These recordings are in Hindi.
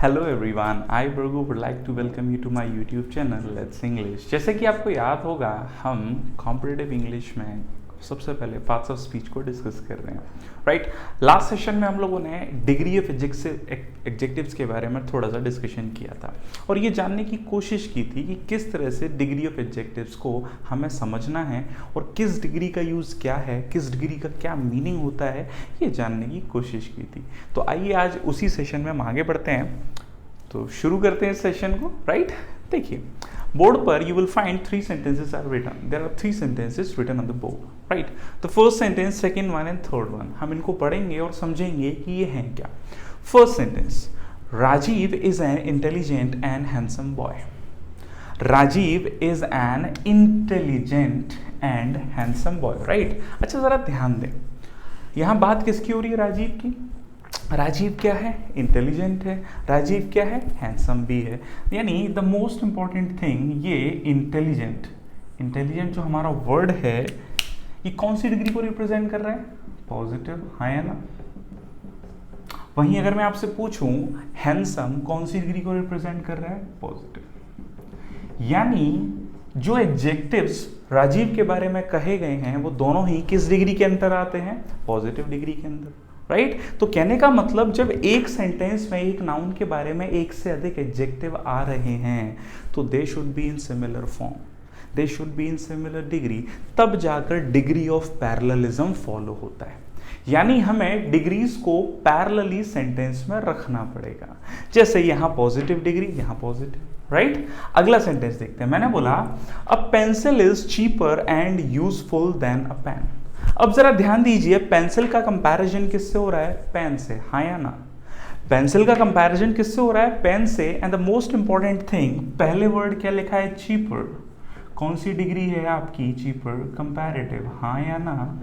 हेलो एवरीवन, आई बर्गू would like to welcome you to my YouTube channel let's English. जैसे कि आपको याद होगा, हम कॉम्पिटिटिव इंग्लिश में सबसे पहले पार्ट्स ऑफ स्पीच को डिस्कस कर रहे हैं, राइट। लास्ट सेशन में हम लोगों ने डिग्री ऑफ एडजेक्टिव्स के बारे में थोड़ा सा डिस्कशन किया था और ये जानने की कोशिश की थी कि किस तरह से डिग्री ऑफ एडजेक्टिव्स को हमें समझना है और किस डिग्री का यूज़ क्या है, किस डिग्री का क्या मीनिंग होता है, ये जानने की कोशिश की थी। तो आइए आज उसी सेशन में हम आगे बढ़ते हैं, तो शुरू करते हैं इस सेशन को, राइट। देखिए, बोर्ड पर you will find 3 sentences are written. There are 3 sentences written on the board, right? The first sentence, second one and third one. हम इनको पढ़ेंगे और समझेंगे कि ये हैं क्या। First sentence, Rajiv is an intelligent and handsome boy. Rajiv is an intelligent and handsome boy, right? अच्छा, जरा ध्यान दें, यहाँ बात किसकी हो रही है? राजीव की। राजीव क्या है? इंटेलिजेंट है। राजीव क्या है? हैंडसम भी है। यानी द मोस्ट इंपॉर्टेंट थिंग, ये इंटेलिजेंट जो हमारा वर्ड है, ये कौन सी डिग्री को रिप्रेजेंट कर रहा है? पॉजिटिव, हाँ या ना। वहीं अगर मैं आपसे पूछूं हैंडसम कौन सी डिग्री को रिप्रेजेंट कर रहा है? पॉजिटिव। यानी जो एडजेक्टिव्स राजीव के बारे में कहे गए हैं वो दोनों ही किस डिग्री के अंदर आते हैं? पॉजिटिव डिग्री के अंदर, राइट। तो कहने का मतलब, जब एक सेंटेंस में एक नाउन के बारे में एक से अधिक एडजेक्टिव आ रहे हैं तो they should be in similar form, they should be in similar degree, तब जाकर डिग्री ऑफ पैरेललिज्म फॉलो होता है। यानी हमें डिग्रीज को पैरेलली सेंटेंस में रखना पड़ेगा। जैसे यहाँ पॉजिटिव डिग्री, यहाँ पॉजिटिव, राइट। अगला सेंटेंस देखते हैं। मैंने बोला a pencil is cheaper and useful than a pen. अब जरा ध्यान दीजिए, पेंसिल का कंपैरिजन किससे हो रहा है? पेन से, हाँ या ना। पेंसिल का कंपैरिजन किससे हो रहा है? पेन से। And the most important thing, पहले वर्ड क्या लिखा है? चीपर। कौन सी डिग्री है आपकी? चीपर, कंपैरेटिव, हाँ या ना।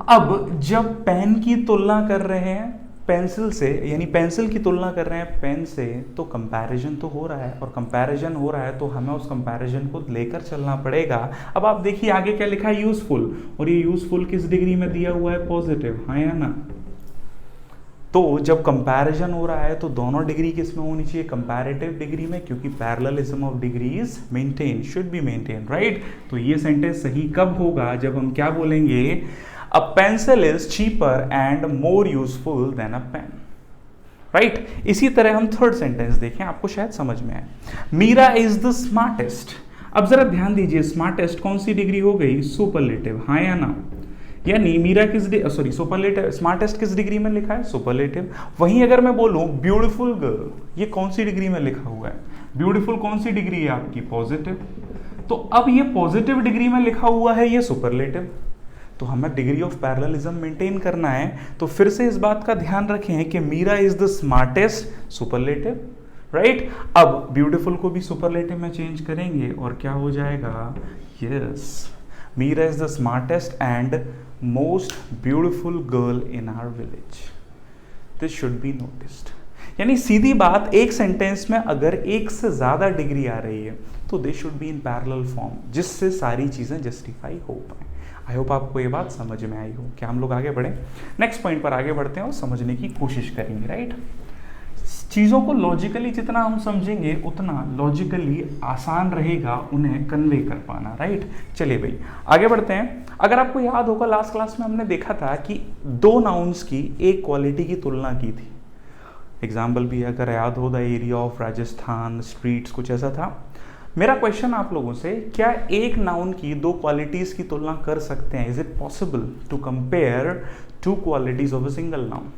अब जब पेन की तुलना कर रहे हैं पेंसिल से, यानी पेंसिल की तुलना कर रहे हैं पेन से, तो कंपैरिजन तो हो रहा है, और कंपैरिजन हो रहा है तो हमें उस कंपैरिजन को लेकर चलना पड़ेगा। अब आप देखिए आगे क्या लिखा है? यूजफुल। और ये यूजफुल किस डिग्री में दिया हुआ है? पॉजिटिव, हाँ या ना। तो जब कंपैरिजन हो रहा है तो दोनों डिग्री किस में होनी चाहिए? कंपैरेटिव डिग्री में, क्योंकि parallelism of degrees maintain, should be maintain, right. तो ये सेंटेंस सही कब होगा? जब हम क्या बोलेंगे? A pencil is cheaper and more useful than a pen, right? इसी तरह हम थर्ड सेंटेंस देखें, आपको शायद समझ में आए। Meera is the smartest. अब जरा ध्यान दीजिए, स्मार्टेस्ट कौन सी डिग्री हो गई? सुपरलेटिव, हाँ या ना। यानी मीरा सुपरलेटिव, स्मार्टेस्ट किस डिग्री में लिखा है? सुपरलेटिव। वहीं अगर मैं बोलूं ब्यूटीफुल गर्ल, ये कौन सी डिग्री में लिखा हुआ है? ब्यूटीफुल कौन सी डिग्री है आपकी? पॉजिटिव। तो अब ये पॉजिटिव डिग्री में लिखा हुआ है, ये सुपरलेटिव। तो हमें डिग्री ऑफ पैरेललिज्म मेंटेन करना है, तो फिर से इस बात का ध्यान रखें कि Meera is the smartest, superlative, right. अब ब्यूटीफुल को भी सुपरलेटिव में चेंज करेंगे और क्या हो जाएगा? Yes, Meera is the smartest and most beautiful girl in our village. This should be noticed. यानी सीधी बात, एक सेंटेंस में अगर एक से ज्यादा डिग्री आ रही है तो they should be in parallel form, जिससे सारी चीजें जस्टिफाई हो पाए। आई होप आपको ये बात समझ में आई हो। क्या हम लोग आगे बढ़ें? नेक्स्ट पॉइंट पर आगे बढ़ते हैं और समझने की कोशिश करेंगे, राइट। चीज़ों को लॉजिकली जितना हम समझेंगे उतना लॉजिकली आसान रहेगा उन्हें कन्वे कर पाना, राइट। चलिए भाई आगे बढ़ते हैं। अगर आपको याद होगा, लास्ट क्लास में हमने देखा था कि दो नाउन्स की एक क्वालिटी की तुलना की थी। एग्जाम्पल भी अगर याद हो, the area of Rajasthan, streets, कुछ ऐसा था। मेरा क्वेश्चन आप लोगों से, क्या एक नाउन की दो क्वालिटीज की तुलना कर सकते हैं? Is it possible to compare two qualities of a single noun?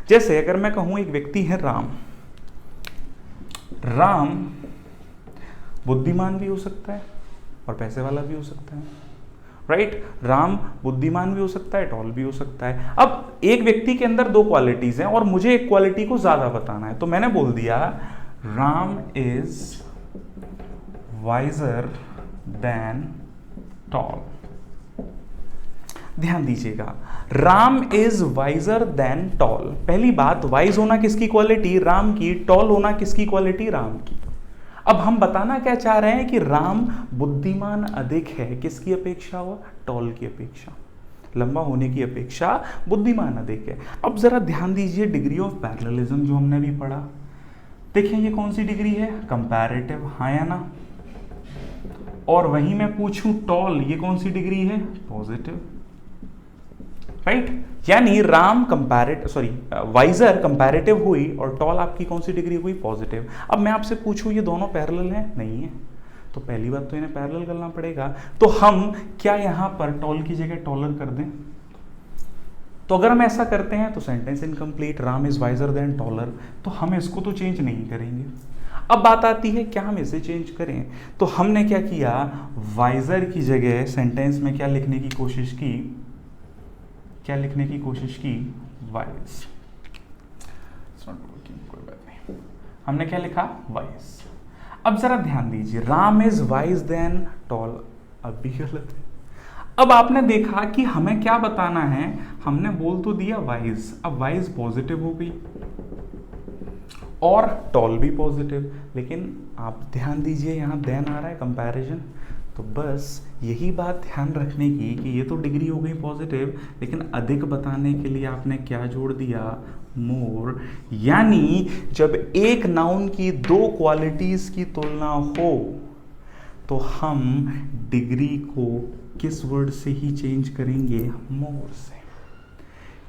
जैसे अगर मैं कहूं एक व्यक्ति है राम, राम बुद्धिमान भी हो सकता है और पैसे वाला भी हो सकता है, राइट। राम बुद्धिमान भी हो सकता है, टॉल भी हो सकता है। अब एक व्यक्ति के अंदर दो क्वालिटीज हैं और मुझे एक क्वालिटी को ज्यादा बताना है, तो मैंने बोल दिया Ram is wiser than tall। ध्यान दीजिएगा, Ram is wiser than tall. पहली बात, वाइज होना किसकी क्वालिटी? राम की। टॉल होना किसकी क्वालिटी? राम की। अब हम बताना क्या चाह रहे हैं कि राम बुद्धिमान अधिक है, किसकी अपेक्षा? हुआ टॉल की अपेक्षा, लंबा होने की अपेक्षा बुद्धिमान अधिक है। अब जरा ध्यान दीजिए डिग्री ऑफ पैरेललिज्म जो हमने भी पढ़ा, देखिए ये कौन सी डिग्री है, कंपैरेटिव, हाँ या ना। और वहीं मैं पूछूं टॉल, ये कौन सी डिग्री है, पॉजिटिव, राइट। यानी वाइजर कंपैरेटिव हुई और टॉल आपकी कौन सी डिग्री हुई, पॉजिटिव। अब मैं आपसे पूछूं ये दोनों पैरेलल हैं, नहीं है, तो पहली बात तो इन्हें पैरेलल करना पड़ेगा। तो हम क्या यहां पर टॉल की जगह टॉलर कर दें? तो अगर हम ऐसा करते हैं तो sentence incomplete, Ram is wiser then taller, तो हम इसको तो चेंज नहीं करेंगे। अब बात आती है क्या हम इसे चेंज करें, तो हमने क्या किया, वाइजर की जगह सेंटेंस में क्या लिखने की कोशिश की, वाइज। कोई बात नहीं, हमने क्या लिखा, वाइज। अब जरा ध्यान दीजिए, Ram is wise than tall, अब भी गलत है। अब आपने देखा कि हमें क्या बताना है, हमने बोल तो दिया वाइज, अब वाइज पॉजिटिव हो गई और टॉल भी पॉजिटिव, लेकिन आप ध्यान दीजिए यहां देन आ रहा है, कंपैरिजन। तो बस यही बात ध्यान रखने की कि ये तो डिग्री हो गई पॉजिटिव, लेकिन अधिक बताने के लिए आपने क्या जोड़ दिया, मोर। यानी जब एक नाउन की दो क्वालिटीज की तुलना हो तो हम डिग्री को किस वर्ड से ही चेंज करेंगे, मोर से,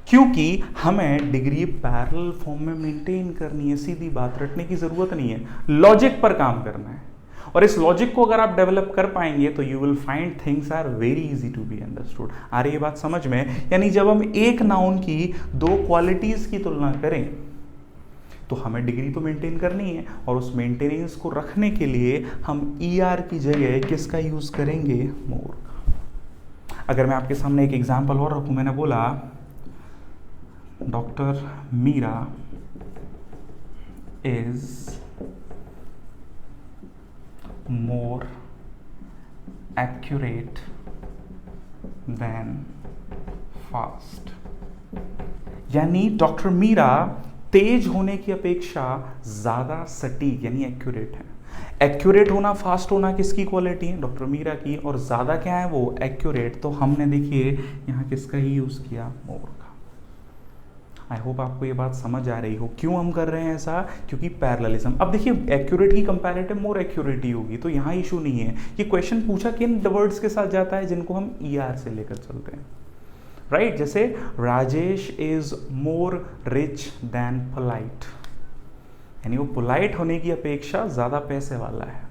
क्योंकि हमें डिग्री पैरेलल फॉर्म में मेंटेन करनी है। सीधी बात, रटने की जरूरत नहीं है, लॉजिक पर काम करना है। और इस लॉजिक को अगर आप डेवलप कर पाएंगे तो you will find things are very easy to be understood. आ रही है बात समझ में? यानी जब हम एक नाउन की दो क्वालिटीज की तुलना करें तो हमें डिग्री तो मेंटेन करनी है, और उस मेंटेनेंस को रखने के लिए हम ER की जगह किसका यूज करेंगे, मोर का। अगर मैं आपके सामने एक एग्जाम्पल और रखूं, मैंने बोला doctor Meera is more accurate than fast। यानी डॉक्टर मीरा तेज होने की अपेक्षा ज्यादा सटीक यानी एक्यूरेट है। एक्यूरेट होना, फास्ट होना किसकी क्वालिटी है, डॉक्टर मीरा की, और ज्यादा क्या है वो, एक्यूरेट। तो हमने देखिए यहां किसका ही यूज किया, मोर का। आई होप आपको ये बात समझ आ रही हो क्यों हम कर रहे हैं ऐसा, क्योंकि पैरेललिज्म। अब देखिए एक्यूरेट की कंपैरेटिव मोर एक्यूरेट ही होगी, तो यहाँ इशू नहीं है। ये क्वेश्चन पूछा किन वर्ड्स के साथ जाता है, जिनको हम ER से लेकर चलते हैं, राइट। जैसे Rajesh is more rich then polite, यानी वो पोलाइट होने की अपेक्षा ज्यादा पैसे वाला है।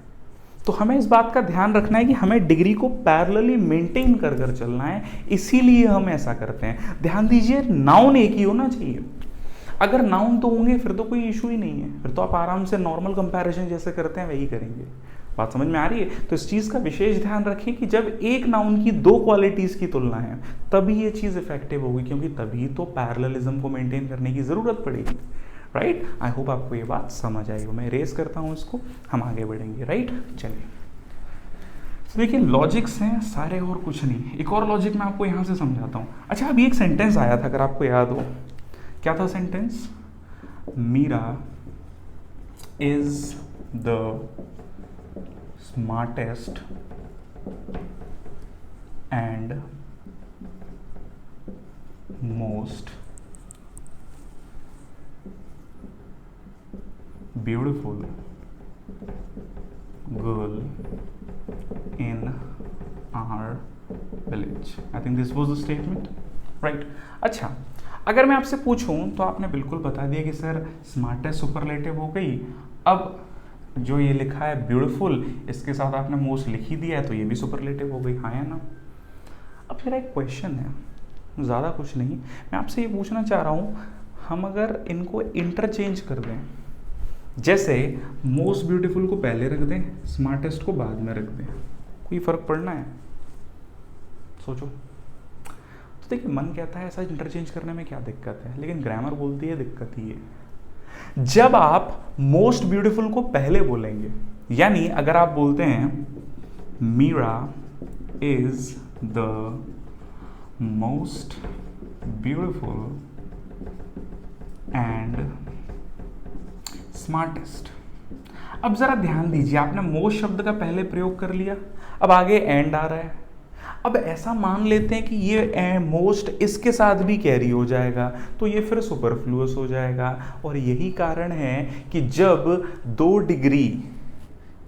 तो हमें इस बात का ध्यान रखना है कि हमें डिग्री को पैरेलली मेंटेन कर कर चलना है, इसीलिए हम ऐसा करते हैं। ध्यान दीजिए नाउन एक ही होना चाहिए। अगर नाउन तो होंगे फिर तो कोई इशू ही नहीं है, फिर तो आप आराम से नॉर्मल कंपैरिजन जैसे करते हैं वही करेंगे। बात समझ में आ रही है? तो इस चीज़ का विशेष ध्यान रखें कि जब एक नाउन की दो क्वालिटीज़ की तुलना है तभी ये चीज़ इफेक्टिव होगी, क्योंकि तभी तो पैरेललिज्म को मेंटेन करने की ज़रूरत पड़ेगी, राइट। आई होप आपको ये बात समझ आई हो। मैं रेस करता हूँ इसको, हम आगे बढ़ेंगे, राइट। चलिए देखिए लॉजिक्स हैं सारे और कुछ नहीं। एक और लॉजिक मैं आपको यहाँ से समझाता हूँ। अच्छा, अभी एक सेंटेंस आया था, अगर आपको याद हो, क्या था sentence, Meera is the smartest and most beautiful girl in our village। I think this was the statement, right? अच्छा, अगर मैं आपसे पूछूं तो आपने बिल्कुल बता दिया कि सर स्मार्टेस्ट सुपरलेटिव हो गई। अब जो ये लिखा है ब्यूटीफुल, इसके साथ आपने मोस्ट लिख ही दिया है, तो ये भी सुपरलेटिव हो गई, हाँ या ना। अब मेरा एक क्वेश्चन है, ज़्यादा कुछ नहीं, मैं आपसे ये पूछना चाह रहा हूँ, हम अगर इनको इंटरचेंज कर दें, जैसे मोस्ट ब्यूटीफुल को पहले रख दें, स्मार्टेस्ट को बाद में रख दें, कोई फर्क पड़ना है? सोचो। तो देखिए मन कहता है ऐसा इंटरचेंज करने में क्या दिक्कत है, लेकिन ग्रामर बोलती है दिक्कत ही है। जब आप मोस्ट ब्यूटीफुल को पहले बोलेंगे, यानी अगर आप बोलते हैं Meera is the most beautiful and smartest. अब जरा ध्यान दीजिए, आपने मोस्ट शब्द का पहले प्रयोग कर लिया, अब आगे एंड आ रहा है। अब ऐसा मान लेते हैं कि ये मोस्ट इसके साथ भी कैरी हो जाएगा, तो ये फिर सुपरफ्लुअस हो जाएगा। और यही कारण है कि जब 2 डिग्री,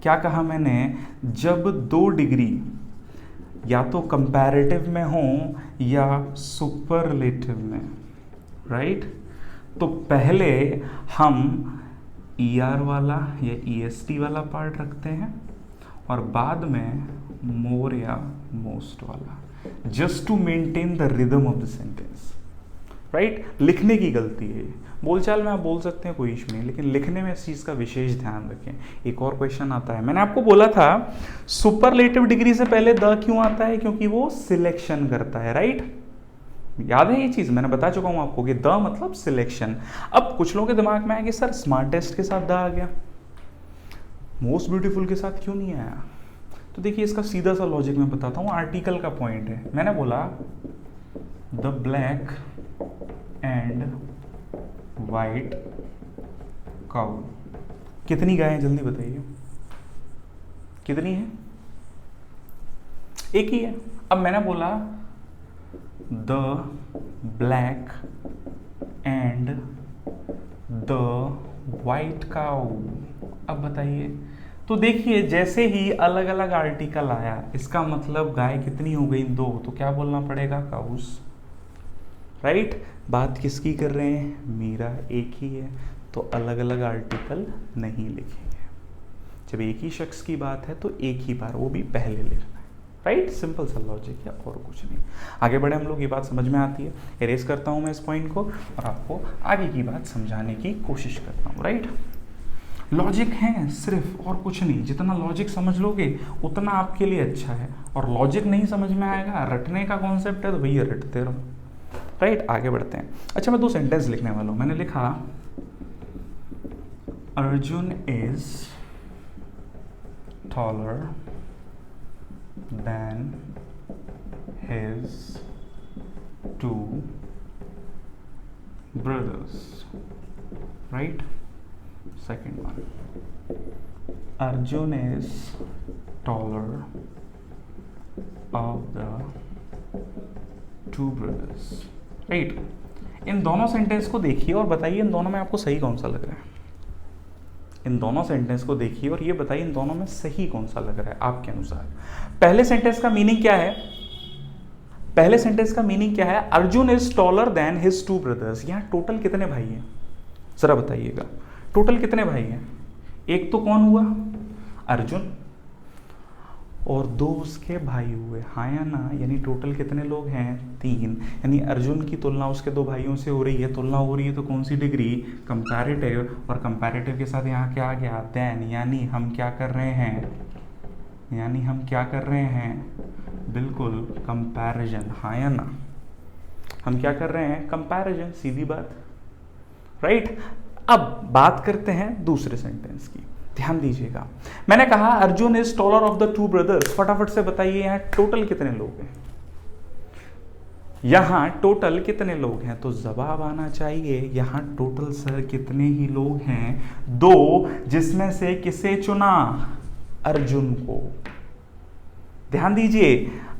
क्या कहा मैंने, जब 2 डिग्री या तो कंपैरेटिव में हो या सुपरलेटिव में, राइट, तो पहले हम ER वाला या EST वाला पार्ट रखते हैं और बाद में मोर या मोस्ट वाला, just to maintain the rhythm of the sentence, right. लिखने की गलती है, बोलचाल में आप बोल सकते हैं कोई इशू नहीं, लेकिन लिखने में इस चीज़ का विशेष ध्यान रखें। एक और क्वेश्चन आता है, मैंने आपको बोला था सुपरलेटिव डिग्री से पहले द क्यों आता है, क्योंकि वो सिलेक्शन करता है, राइट। याद है ये चीज़, मैंने बता चुका हूँ आपको कि द मतलब सिलेक्शन। अब कुछ लोगों के दिमाग में आया कि सर स्मार्टेस्ट के साथ द आ गया, मोस्ट ब्यूटीफुल के साथ क्यों नहीं आया। तो देखिए इसका सीधा सा लॉजिक मैं बताता हूँ, आर्टिकल का पॉइंट है। मैंने बोला the black and white cow, कितनी गायें जल्दी बताइए, कितनी है, एक ही है। अब मैंने बोला the black and the white cow, अब बताइए। तो देखिए जैसे ही अलग अलग आर्टिकल आया, इसका मतलब गाय कितनी हो गई, 2, तो क्या बोलना पड़ेगा, काउस, राइट। बात किसकी कर रहे हैं, मेरा, एक ही है, तो अलग अलग आर्टिकल नहीं लिखेंगे। जब एक ही शख्स की बात है तो एक ही बार, वो भी पहले लिखना है, राइट। सिंपल सा लॉजिक है और कुछ नहीं। आगे बढ़े हम लोग, ये बात समझ में आती है। एरेज करता हूँ मैं इस पॉइंट को और आपको आगे की बात समझाने की कोशिश करता हूँ, राइट। लॉजिक है सिर्फ, और कुछ नहीं। जितना लॉजिक समझ लोगे उतना आपके लिए अच्छा है, और लॉजिक नहीं समझ में आएगा, रटने का कॉन्सेप्ट है तो भैया रटते रहो, राइट। आगे बढ़ते हैं। अच्छा मैं 2 सेंटेंस लिखने वाला हूँ। मैंने लिखा Arjun is taller than his 2 brothers, right? Second one, Arjun is taller of the 2 brothers, right? इन दोनों सेंटेंस को देखिए और बताइए इन दोनों में आपको सही कौन सा लग रहा है। इन दोनों सेंटेंस को देखिए और ये बताइए इन दोनों में सही कौन सा लग रहा है आपके अनुसार। पहले सेंटेंस का मीनिंग क्या है, पहले सेंटेंस का मीनिंग क्या है, Arjun is taller than his 2 brothers। यहाँ टोटल कितने भाई हैं जरा बताइएगा, टोटल कितने भाई हैं। एक तो कौन हुआ, अर्जुन, और 2 उसके भाई हुए, हाँ या ना। यानी टोटल कितने लोग हैं, 3। यानी अर्जुन की तुलना उसके 2 भाइयों से हो रही है, तुलना हो रही है तो कौन सी डिग्री, कंपैरेटिव। और कंपैरेटिव के साथ यहाँ क्या आ गया, देन। यानी हम क्या कर रहे हैं, यानी हम क्या कर रहे हैं, बिल्कुल कंपैरिजन, हाँ या ना। हम क्या कर रहे हैं, कंपैरिजन, सीधी बात, राइट। अब बात करते हैं दूसरे सेंटेंस की, ध्यान दीजिएगा। मैंने कहा Arjun is taller of the 2 brothers। फटाफट से बताइए यहाँ टोटल कितने लोग हैं, यहाँ टोटल कितने लोग हैं। तो जवाब आना चाहिए यहाँ टोटल सर कितने ही लोग हैं, 2, जिसमें से किसे चुना, अर्जुन को। ध्यान दीजिए,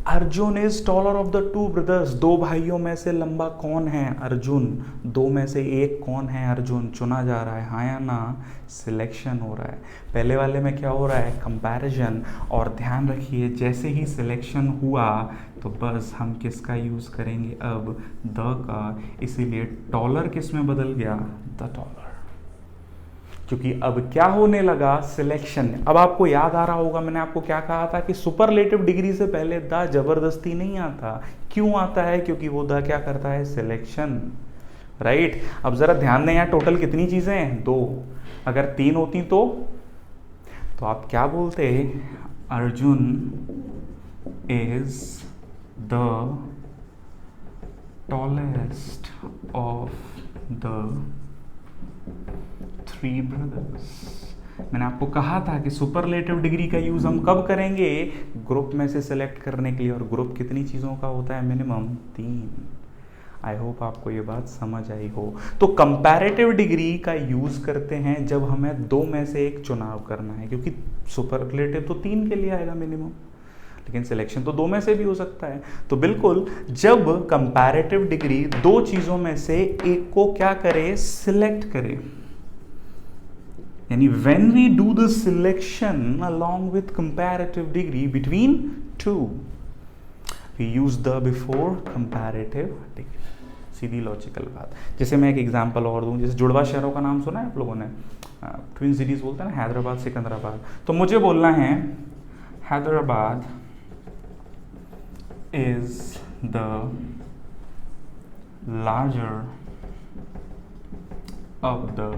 Arjun is taller of the 2 brothers। 2 भाइयों में से लंबा कौन है, अर्जुन। 2 में से एक कौन है, अर्जुन। चुना जा रहा है, हाँ या ना, सिलेक्शन हो रहा है। पहले वाले में क्या हो रहा है, कंपैरिजन। और ध्यान रखिए जैसे ही सिलेक्शन हुआ तो बस हम किसका यूज करेंगे अब, द का। इसीलिए टॉलर किस में बदल गया, द टॉलर। क्योंकि अब क्या होने लगा, सिलेक्शन। अब आपको याद आ रहा होगा मैंने आपको क्या कहा था कि सुपरलेटिव डिग्री से पहले द जबरदस्ती नहीं आता। क्यों आता है, क्योंकि वो द क्या करता है, सिलेक्शन, राइट। अब जरा ध्यान दें, यहाँ टोटल कितनी चीजें हैं, 2। अगर 3 होती तो आप क्या बोलते, Arjun is the tallest of the 3 brothers। मैंने आपको कहा था कि सुपरलेटिव डिग्री का यूज हम कब करेंगे, ग्रुप में से सिलेक्ट करने के लिए। और ग्रुप कितनी चीजों का होता है, मिनिमम 3। आई होप आपको ये बात समझ आई हो। तो कंपैरेटिव डिग्री का यूज करते हैं जब हमें 2 में से एक चुनाव करना है, क्योंकि सुपरलेटिव तो 3 के लिए आएगा मिनिमम। लेकिन सिलेक्शन तो दो में से भी हो सकता है। तो बिल्कुल जब कंपैरेटिव डिग्री दो चीजों में से एक को क्या करे, सिलेक्ट करे, यानी when we do the selection along with comparative degree between two, we use the before comparative degree। Sidhi logical बात। जैसे मैं एक एग्जांपल और दूं, जैसे जुड़वा शहरों का नाम सुना है आप लोगों ने, ट्विन सिटीज बोलते हैं ना, हैदराबाद सिकंदराबाद। तो मुझे बोलना है Hyderabad is the larger of the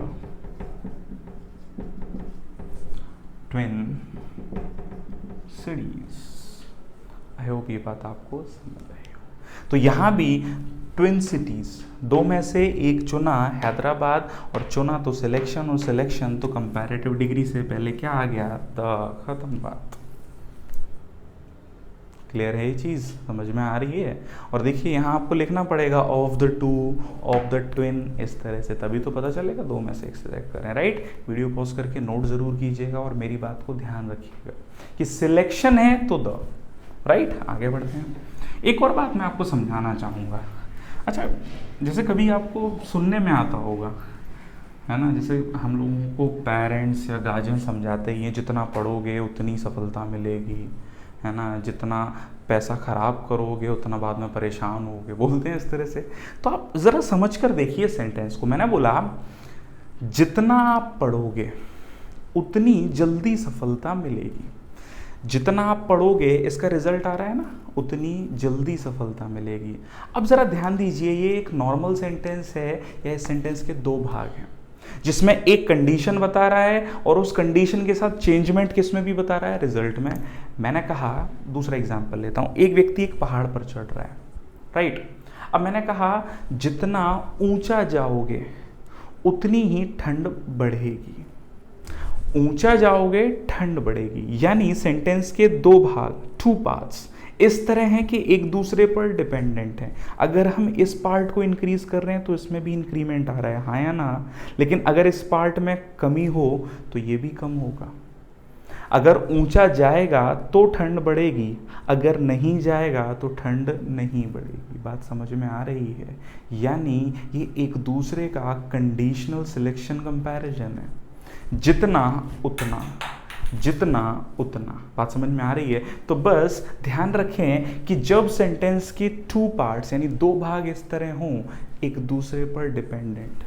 twin cities. I hope ये बात आपको समझ आई हो। तो यहां भी ट्विन सिटीज दो में से एक चुना हैदराबाद, और चुना तो सिलेक्शन, और सिलेक्शन तो कंपैरेटिव डिग्री से पहले क्या आ गया, द। खत्म बात। क्लियर है ये चीज, समझ में आ रही है। और देखिए यहाँ आपको लिखना पड़ेगा of the two, of the twin, इस तरह से, तभी तो पता चलेगा दो में से एक सिलेक्ट करें, राइट। वीडियो पॉज करके नोट जरूर कीजिएगा और मेरी बात को ध्यान रखिएगा कि सिलेक्शन है तो द, राइट। आगे बढ़ते हैं। एक और बात मैं आपको समझाना चाहूँगा। अच्छा, जैसे कभी आपको सुनने में आता होगा, है ना, जैसे हम लोगों को पेरेंट्स या गार्जियन समझाते ही हैं जितना पढ़ोगे उतनी सफलता मिलेगी, है ना, जितना पैसा खराब करोगे उतना बाद में परेशान होगे, बोलते हैं इस तरह से। तो आप ज़रा समझ कर देखिए सेंटेंस को। मैंने बोला जितना आप पढ़ोगे उतनी जल्दी सफलता मिलेगी। जितना आप पढ़ोगे, इसका रिजल्ट आ रहा है ना, उतनी जल्दी सफलता मिलेगी। अब ज़रा ध्यान दीजिए, ये एक नॉर्मल सेंटेंस है या इस सेंटेंस के दो भाग हैं, जिसमें एक कंडीशन बता रहा है और उस कंडीशन के साथ चेंजमेंट किस में भी बता रहा है, रिजल्ट में। मैंने कहा, दूसरा एग्जांपल लेता हूं, एक व्यक्ति एक पहाड़ पर चढ़ रहा है, राइट। अब मैंने कहा जितना ऊंचा जाओगे उतनी ही ठंड बढ़ेगी। ऊंचा जाओगे ठंड बढ़ेगी, यानी सेंटेंस के दो भाग, टू पार्ट्स, इस तरह हैं कि एक दूसरे पर डिपेंडेंट हैं। अगर हम इस पार्ट को इंक्रीज कर रहे हैं तो इसमें भी इंक्रीमेंट आ रहा है, हाँ या ना। लेकिन अगर इस पार्ट में कमी हो तो ये भी कम होगा। अगर ऊंचा जाएगा तो ठंड बढ़ेगी, अगर नहीं जाएगा तो ठंड नहीं बढ़ेगी। बात समझ में आ रही है। यानी ये एक दूसरे का कंडीशनल सिलेक्शन कंपैरिजन है, जितना उतना, जितना उतना। बात समझ में आ रही है। तो बस ध्यान रखें कि जब सेंटेंस के टू पार्ट्स यानी दो भाग इस तरह हों, एक दूसरे पर डिपेंडेंट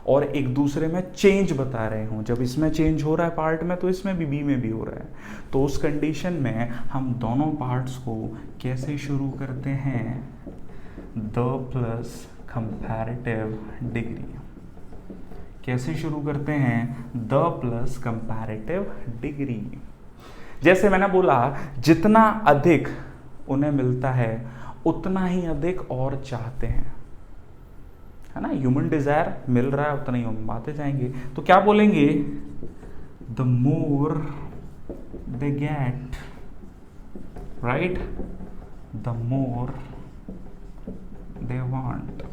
और एक दूसरे में चेंज बता रहे हों, जब इसमें चेंज हो रहा है पार्ट में तो इसमें भी, बी में भी हो रहा है, तो उस कंडीशन में हम दोनों पार्ट्स को कैसे शुरू करते हैं, द प्लस कंपैरेटिव डिग्री। कैसे शुरू करते हैं, द प्लस कंपैरेटिव डिग्री। जैसे मैंने बोला जितना अधिक उन्हें मिलता है उतना ही अधिक और चाहते हैं, है ना। ह्यूमन डिजायर मिल रहा है उतना ही हम बातें जाएंगे। तो क्या बोलेंगे, the more they get, right, the more they want.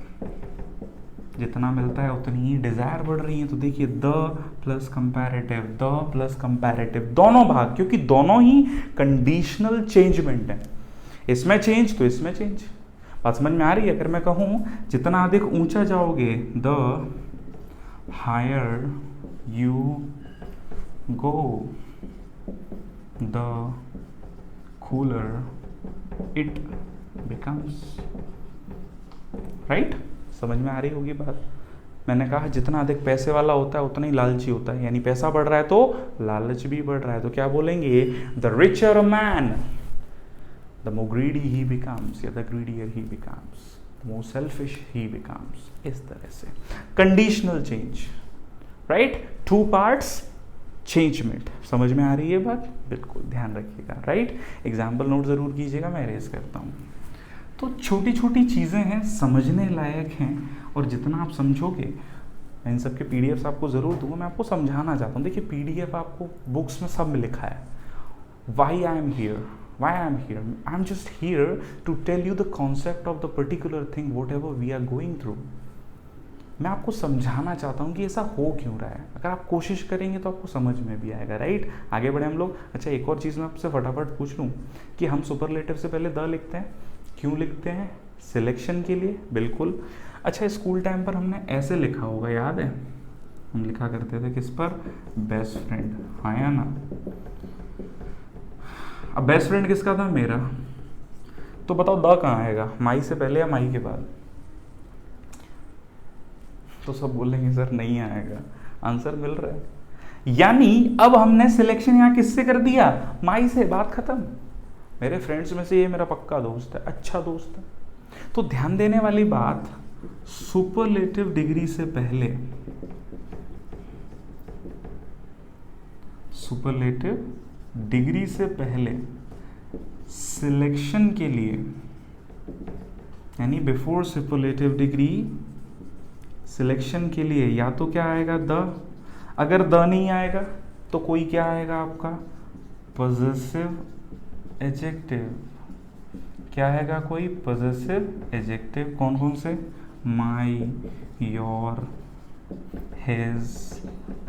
जितना मिलता है उतनी ही डिजायर बढ़ रही है। तो देखिए the plus comparative, the plus comparative, दोनों भाग, क्योंकि दोनों ही कंडीशनल चेंजमेंट है, इसमें चेंज तो इसमें चेंज। बात समझ में आ रही है। अगर मैं कहूं जितना अधिक ऊंचा जाओगे, the higher you go, the cooler it becomes, right. समझ में आ रही होगी बात। मैंने कहा जितना अधिक पैसे वाला होता है उतना ही लालची होता है, यानी पैसा बढ़ रहा है तो लालच भी बढ़ रहा है। तो क्या बोलेंगे, the richer a man the more greedy he becomes, या the greedier he becomes, the more selfish he becomes। इस तरह से conditional change, right, two parts changement. समझ में आ रही है बात, बिल्कुल ध्यान रखिएगा, राइट। एग्जाम्पल नोट जरूर कीजिएगा, मैं रेस करता हूँ। तो छोटी छोटी चीज़ें हैं, समझने लायक हैं, और जितना आप समझोगे, मैं इन सब के पीडीएफ्स आपको ज़रूर दूंगा। मैं आपको समझाना चाहता हूँ। देखिए पीडीएफ आपको बुक्स में सब में लिखा है, why I am here, why I am here. I am just here to tell you the concept of the particular thing whatever we are going through. मैं आपको समझाना चाहता हूँ कि ऐसा हो क्यों रहा है। अगर आप कोशिश करेंगे तो आपको समझ में भी आएगा, राइट। आगे बढ़े हम लोग। अच्छा, एक और चीज़ मैं आपसे फटाफट पूछ लूँ कि हम सुपरलेटिव से पहले द लिखते हैं, क्यों लिखते हैं? सिलेक्शन के लिए, बिल्कुल। अच्छा, स्कूल टाइम पर हमने ऐसे लिखा होगा, याद है? हम लिखा करते थे किस पर? बेस्ट फ्रेंड, हाँ या ना? अब बेस्ट फ्रेंड किसका था? मेरा। तो बताओ द कहाँ आएगा, माई से पहले या माई के बाद? तो सब बोलेंगे सर नहीं आएगा। आंसर मिल रहा है। यानी अब हमने सिलेक्शन यहाँ किससे कर दिया? माई से, बात खत्म। मेरे फ्रेंड्स में से ये मेरा पक्का दोस्त है, अच्छा दोस्त है। तो ध्यान देने वाली बात, सुपरलेटिव डिग्री से पहले, सुपरलेटिव डिग्री से पहले सिलेक्शन के लिए, यानी बिफोर सुपरलेटिव डिग्री, सिलेक्शन के लिए या तो क्या आएगा? द। अगर द नहीं आएगा तो कोई क्या आएगा आपका? Possessive adjective. क्या आएगा? कोई पॉजेसिव एडजेक्टिव। कौन कौन से? My, your, his,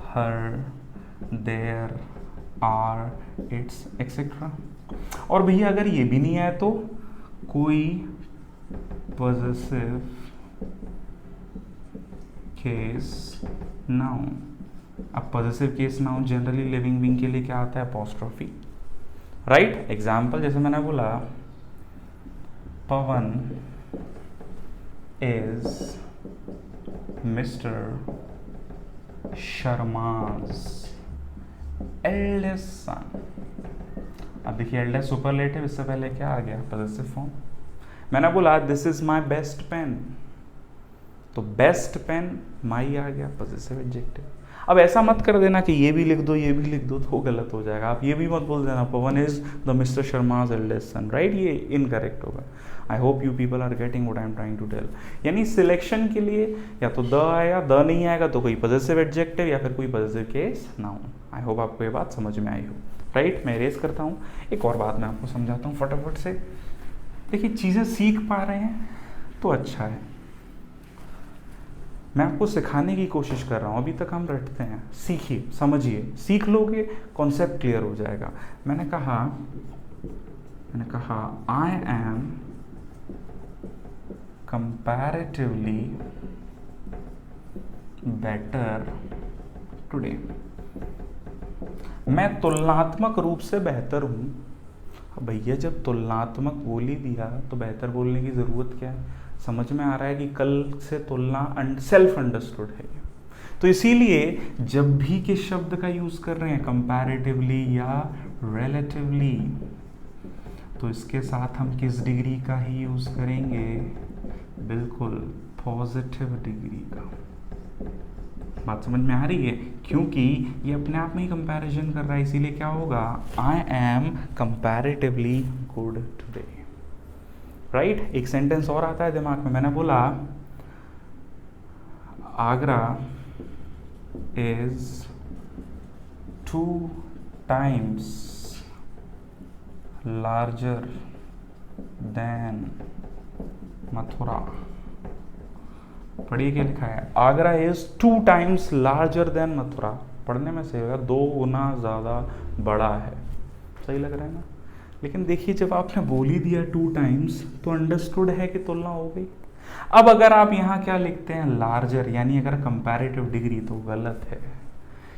her, their, our, its, etcetera. और भैया अगर ये भी नहीं आया तो कोई पॉजेसिव केस नाउन। अब possessive case noun generally living being के लिए क्या आता है? Apostrophe, right. एग्जाम्पल जैसे मैंने बोला, Pawan is mister Sharma's eldest son. अब देखिए, एल्डेस्ट सुपरलेटिव, इससे पहले क्या आ गया? Possessive form. मैंने बोला this is my best pen, तो बेस्ट पेन माई आ गया, पॉजेसिव एडजेक्टिव। अब ऐसा मत कर देना कि ये भी लिख दो ये भी लिख दो, तो गलत हो जाएगा। आप ये भी मत बोल देना Pawan is the mister Sharma's eldest son, right. ये इनकरेक्ट होगा। I hope you people are getting what I am trying to tell. यानी सिलेक्शन के लिए या तो द आएगा, द नहीं आएगा तो कोई पॉजेसिव एडजेक्टिव या फिर कोई possessive case noun. I hope आपको ये बात समझ में आई हो, राइट। मैं इरेज करता हूँ। एक और बात मैं आपको समझाता हूँ फटाफट से। देखिए, चीज़ें सीख पा रहे हैं तो अच्छा है। मैं आपको सिखाने की कोशिश कर रहा हूँ, अभी तक हम रटते हैं। सीखिए, समझिए, सीख लोगे कॉन्सेप्ट क्लियर हो जाएगा। मैंने कहा I am comparatively better today. मैं तुलनात्मक रूप से बेहतर हूँ। भैया जब तुलनात्मक बोल ही दिया तो बेहतर बोलने की ज़रूरत क्या है? समझ में आ रहा है कि कल से तुलना सेल्फ अंडरस्टूड है। तो इसीलिए जब भी किस शब्द का यूज़ कर रहे हैं, कंपैरेटिवली या रिलेटिवली, तो इसके साथ हम किस डिग्री का ही यूज़ करेंगे? बिल्कुल पॉजिटिव डिग्री का। बात समझ में आ रही है? क्योंकि ये अपने आप में ही कंपैरिजन कर रहा है, इसीलिए क्या होगा? I am comparatively good today, right. एक सेंटेंस और आता है दिमाग में। मैंने बोला Agra is 2 times larger than Mathura. पढ़िए क्या लिखा है? Agra is 2 times larger than Mathura. पढ़ने में सही होगा, 2 गुना ज़्यादा बड़ा है। सही लग रहा है ना? लेकिन देखिए, जब आपने बोल ही दिया 2 times तो अंडरस्टूड है कि तुलना हो गई। अब अगर आप यहाँ क्या लिखते हैं? लार्जर, यानी अगर कंपैरेटिव डिग्री, तो गलत है।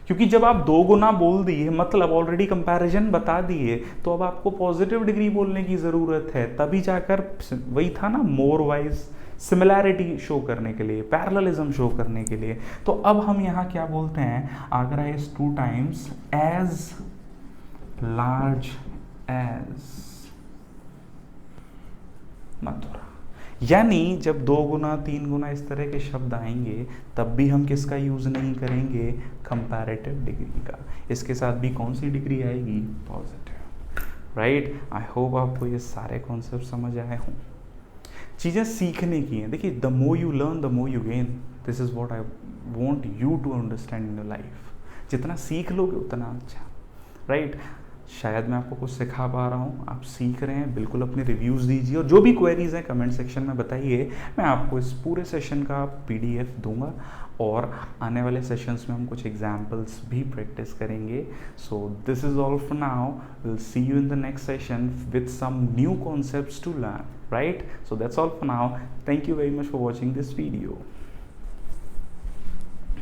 क्योंकि जब आप 2 गुना बोल दिए, मतलब ऑलरेडी कंपैरिजन बता दिए, तो अब आपको पॉजिटिव डिग्री बोलने की ज़रूरत है। तभी जाकर वही था ना, मोर वाइज, सिमिलैरिटी शो करने के लिए, पैरेललिज्म शो करने के लिए। तो अब हम यहाँ क्या बोलते हैं? Agra is 2 times as large as Mathura. यानी जब 2 गुना 3 गुना इस तरह के शब्द आएंगे, तब भी हम किसका यूज नहीं करेंगे? कंपैरेटिव डिग्री का। इसके साथ भी कौन सी डिग्री आएगी? Positive, right. आई होप आपको ये सारे कॉन्सेप्ट समझ आए हों। चीज़ें सीखने की हैं। देखिए, the more you learn the more you gain. This is what I want you to understand in your life. जितना सीख लोगे उतना अच्छा, राइट। शायद मैं आपको कुछ सिखा पा रहा हूँ, आप सीख रहे हैं, बिल्कुल अपने रिव्यूज़ दीजिए और जो भी क्वेरीज़ हैं कमेंट सेक्शन में बताइए। मैं आपको इस पूरे सेशन का पीडीएफ दूंगा और आने वाले सेशंस में हम कुछ एग्जाम्पल्स भी प्रैक्टिस करेंगे। So this is all for now, will see you in the next session with some new concepts to learn, right? So that's all for now. Thank you very much for watching this video.